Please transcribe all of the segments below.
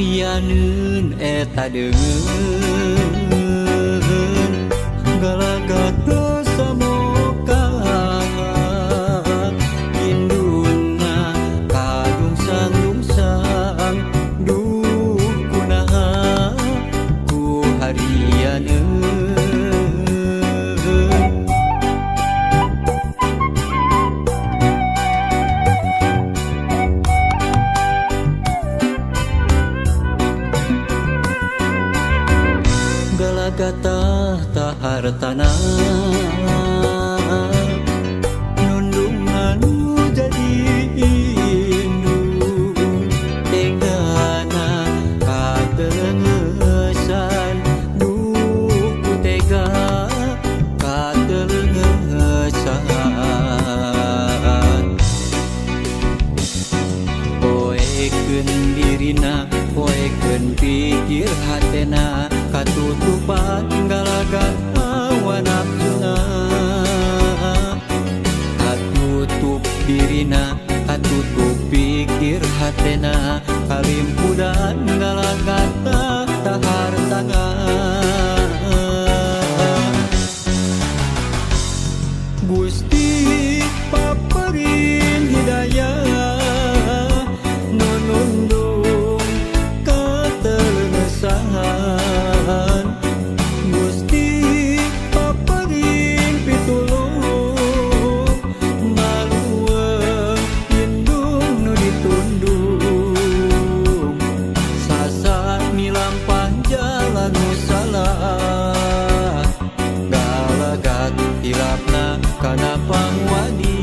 Rianeun eta deungeun galagat samoka induna kadungsang-dungsang duh kunaha ku harianeun galagata tahartana nundungan jadi indung tegana katelengesan duh ku tega katelengesan poekeun dirina poekeun pikir hatena katutupan galagat hawa nafsuna katutup dirina katutup pikir hatena kalimpudan galagat tahar tangan Gusti paparin hidayah nunundung katelengesan Gusti paparin pitulung maluweung indung nu ditundung sasa milampah jalan nu salah galagat hilapna kana pangwadi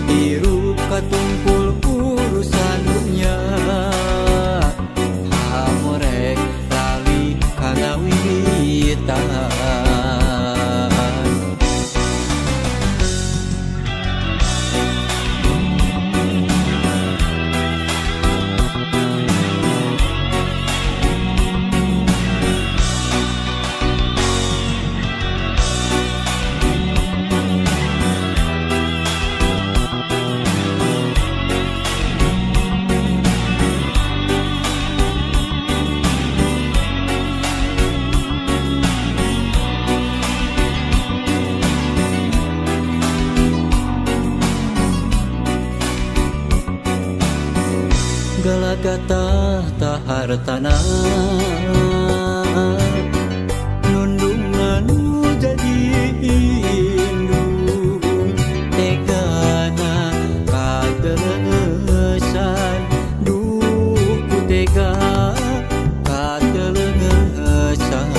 hirup katungkul urusan dunya hamorek lali kana wiwitan galagata tahartana nundungan jadi indung tegana katelengesan duh ku tega katelengesan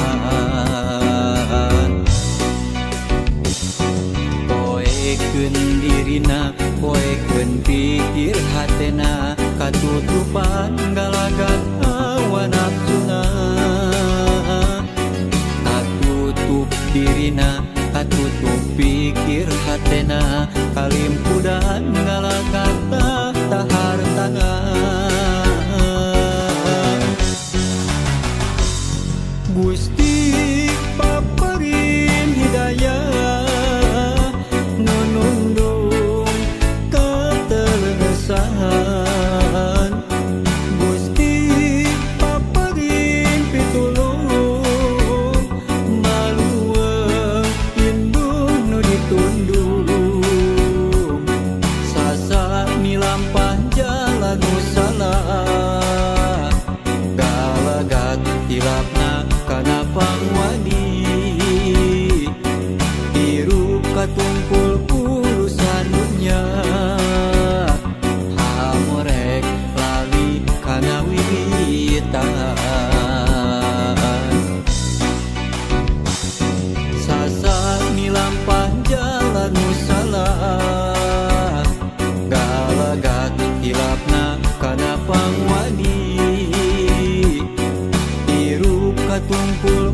poekeun dirina poekeun pikir hatena katutupan galagat hawa nafsuna katutup dirina katutup pikir hatena kalimpudan galagat tahar tangan Gusti paparin hidayah nunundung katelengesan Gusti paparin pitulung maluweung indung nu ditundung sasa milampah jalan nu salah galagat hilapna kana pangwadi hirup katungkul urusan dunya hamorek lali kana wiwitan sasa milampah jalan nu salah galagat hilapna kana pangwadi hirup katungkul